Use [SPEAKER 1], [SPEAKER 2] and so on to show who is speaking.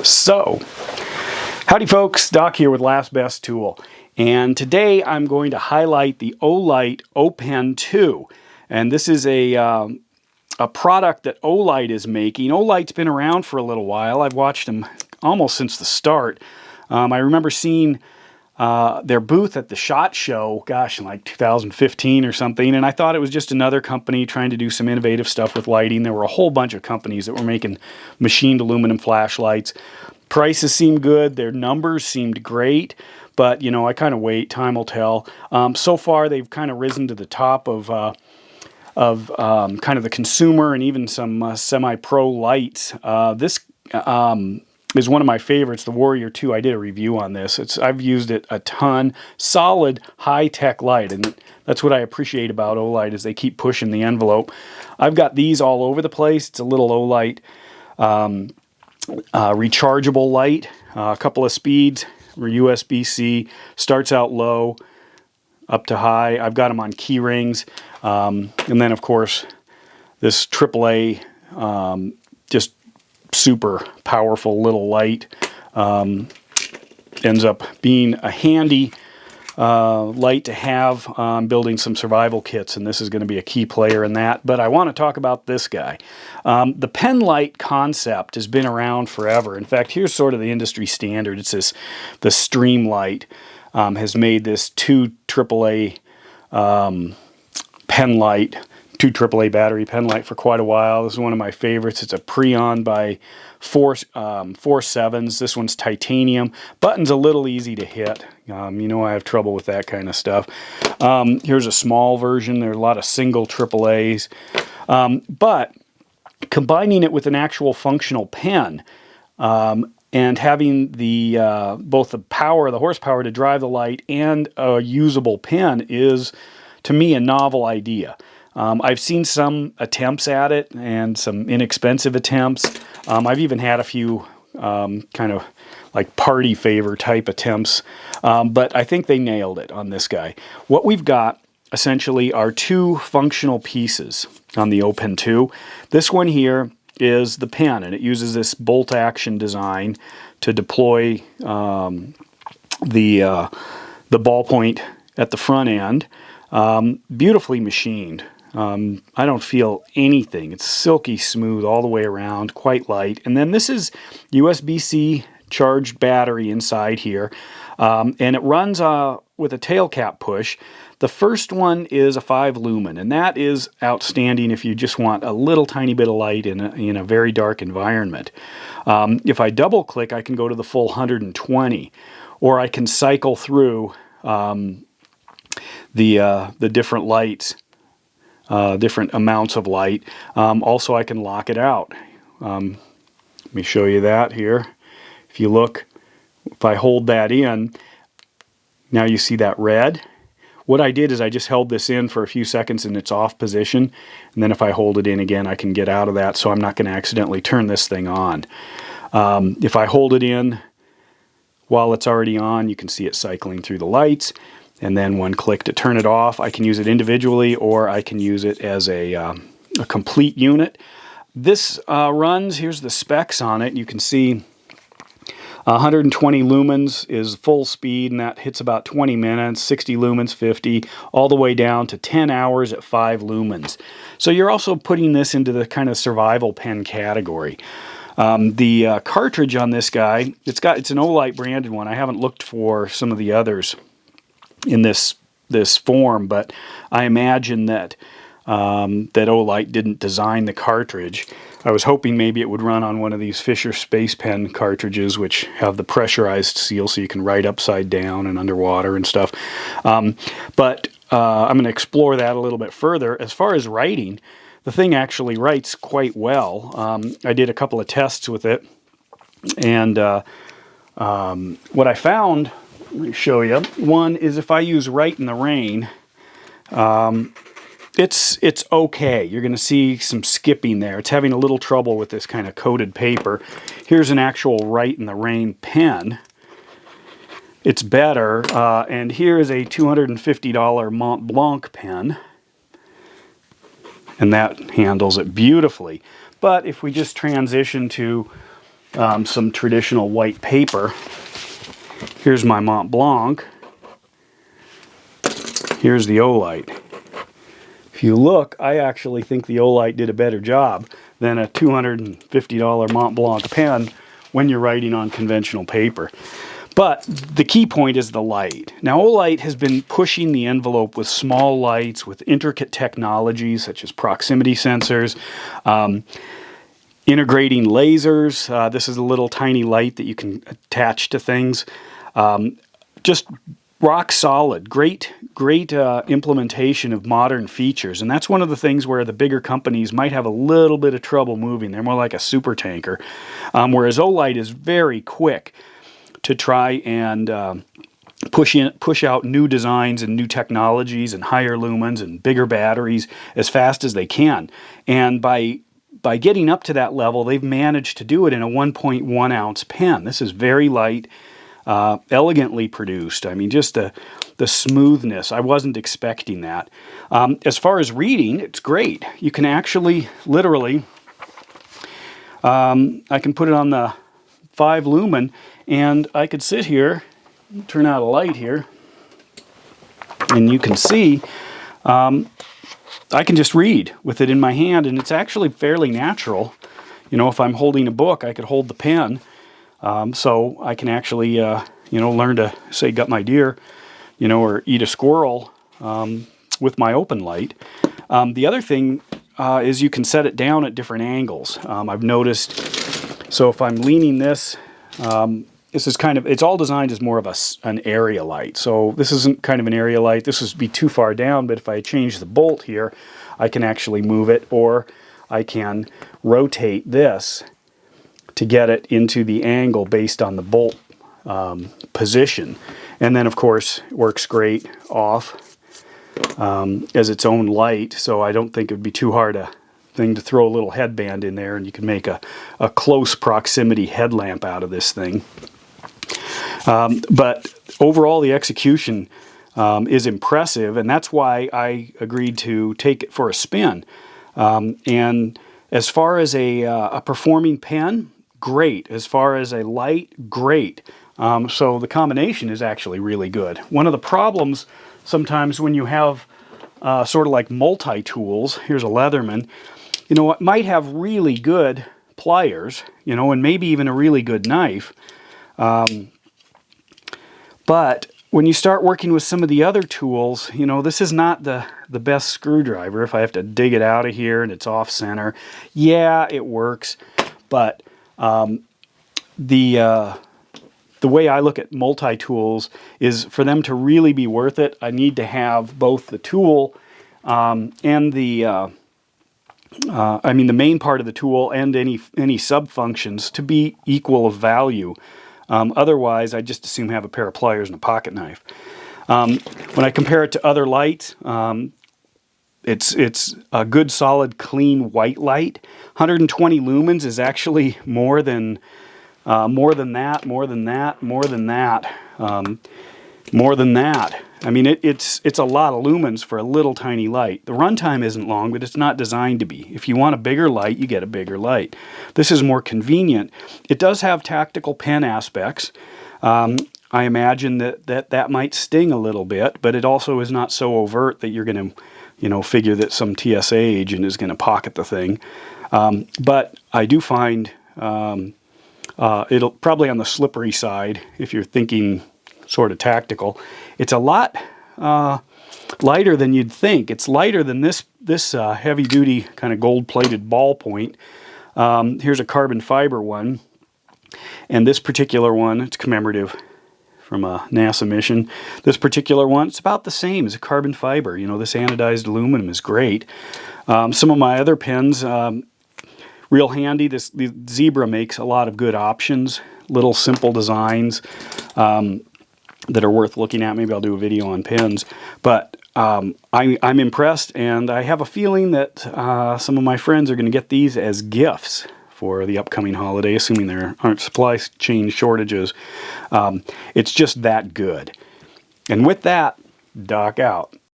[SPEAKER 1] So, howdy folks, Doc here with Last Best Tool. And today I'm going to highlight the Olight O'Pen2. And this is a product that Olight is making. Olight's been around for a little while. I've watched them almost since the start. I remember seeing their booth at the SHOT Show, gosh, in like 2015 or something, and I thought it was just another company trying to do some innovative stuff with lighting. There were a whole bunch of companies that were making machined aluminum flashlights. Prices seemed good, their numbers seemed great, but you know, I kind of wait, time will tell. So far they've kind of risen to the top of kind of the consumer and even some semi-pro lights. This is one of my favorites, the Warrior 2. I did a review on this. I've used it a ton. Solid, high-tech light, and that's what I appreciate about Olight is they keep pushing the envelope. I've got these all over the place. It's a little Olight rechargeable light, a couple of speeds, USB-C, starts out low, up to high. I've got them on key rings, and then of course this AAA just super powerful little light ends up being a handy light to have building some survival kits, and this is going to be a key player in that. But I want to talk about this guy. The pen light concept has been around forever. In fact, here's sort of the industry standard. It's the Streamlight has made this 2 AAA pen light, 2 AAA battery pen light for quite a while. This is one of my favorites. It's a Preon by 4.7s. This one's titanium. Button's a little easy to hit. You know I have trouble with that kind of stuff. Here's a small version. There are a lot of single AAAs. But combining it with an actual functional pen and having the both the power, the horsepower to drive the light and a usable pen is, to me, a novel idea. I've seen some attempts at it and some inexpensive attempts. I've even had a few kind of like party favor type attempts, but I think they nailed it on this guy. What we've got essentially are 2 functional pieces on the O'Pen2. This one here is the pen, and it uses this bolt action design to deploy the ballpoint at the front end. Beautifully machined. I don't feel anything. It's silky smooth all the way around, quite light. And then this is USB-C charged battery inside here, and it runs with a tail cap push. The first one is a 5 lumen, and that is outstanding if you just want a little tiny bit of light in a very dark environment. If I double click, I can go to the full 120, or I can cycle through the different lights, different amounts of light. Also, I can lock it out. Let me show you that here. If you look, if I hold that in, now you see that red. What I did is I just held this in for a few seconds in its off position, and then if I hold it in again, I can get out of that, so I'm not going to accidentally turn this thing on. If I hold it in while it's already on, you can see it cycling through the lights, and then one click to turn it off. I can use it individually, or I can use it as a complete unit. This runs, here's the specs on it. You can see 120 lumens is full speed, and that hits about 20 minutes, 60 lumens, 50, all the way down to 10 hours at 5 lumens. So you're also putting this into the kind of survival pen category. The cartridge on this guy, it's an Olight branded one. I haven't looked for some of the others in this form, but I imagine that that Olight didn't design the cartridge. I was hoping maybe it would run on one of these Fisher Space Pen cartridges, which have the pressurized seal so you can write upside down and underwater and stuff. But I'm going to explore that a little bit further. As far as writing, the thing actually writes quite well. I did a couple of tests with it, and what I found, let me show you. One is if I use Write in the Rain, it's okay. You're going to see some skipping there. It's having a little trouble with this kind of coated paper. Here's an actual Write in the Rain pen. It's better. And here is a $250 Mont Blanc pen. And that handles it beautifully. But if we just transition to some traditional white paper. Here's my Mont Blanc. Here's the Olight. If you look, I actually think the Olight did a better job than a $250 Mont Blanc pen when you're writing on conventional paper. But the key point is the light. Now, Olight has been pushing the envelope with small lights, with intricate technologies such as proximity sensors, integrating lasers. This is a little tiny light that you can attach to things. Just rock solid, great implementation of modern features. And that's one of the things where the bigger companies might have a little bit of trouble moving. They're more like a super tanker. Whereas Olight is very quick to try and push out new designs and new technologies and higher lumens and bigger batteries as fast as they can. And by getting up to that level, they've managed to do it in a 1.1 ounce pen. This is very light, elegantly produced. I mean, just the smoothness. I wasn't expecting that. As far as reading, it's great. You can actually, literally, I can put it on the 5 lumen, and I could sit here, turn out a light here, and you can see I can just read with it in my hand, and it's actually fairly natural. You know, if I'm holding a book, I could hold the pen, so I can actually, you know, learn to, say, gut my deer, you know, or eat a squirrel with my open light. The other thing is you can set it down at different angles. I've noticed, so if I'm leaning this, this is kind of, it's all designed as more of an area light. So this isn't kind of an area light. This would be too far down, but if I change the bolt here, I can actually move it, or I can rotate this to get it into the angle based on the bolt position. And then, of course, it works great off as its own light, so I don't think it would be too hard a thing to throw a little headband in there, and you can make a close proximity headlamp out of this thing. But overall, the execution is impressive, and that's why I agreed to take it for a spin. And as far as a performing pen, great. As far as a light, great. So the combination is actually really good. One of the problems sometimes when you have sort of like multi-tools, here's a Leatherman, you know, it might have really good pliers, you know, and maybe even a really good knife. But when you start working with some of the other tools, you know, this is not the best screwdriver. If I have to dig it out of here and it's off center, yeah, it works. But the way I look at multi-tools is for them to really be worth it, I need to have both the tool and the I mean the main part of the tool and any sub-functions to be equal of value. Otherwise, I just assume have a pair of pliers and a pocket knife. When I compare it to other lights, it's a good, solid, clean white light. 120 lumens is actually more than that. I mean, it's a lot of lumens for a little tiny light. The runtime isn't long, but it's not designed to be. If you want a bigger light, you get a bigger light. This is more convenient. It does have tactical pen aspects. I imagine that might sting a little bit, but it also is not so overt that you're going to, you know, figure that some TSA agent is going to pocket the thing. But I do find it'll probably on the slippery side if you're thinking sort of tactical. It's a lot lighter than you'd think. It's lighter than this heavy-duty kind of gold-plated ballpoint. Here's a carbon fiber one, and this particular one, it's commemorative from a NASA mission. This particular one, it's about the same as a carbon fiber. You know, this anodized aluminum is great. Some of my other pens, real handy. The Zebra makes a lot of good options, little simple designs that are worth looking at. Maybe I'll do a video on pens. But I'm impressed, and I have a feeling that some of my friends are going to get these as gifts for the upcoming holiday, assuming there aren't supply chain shortages. It's just that good. And with that, Doc out.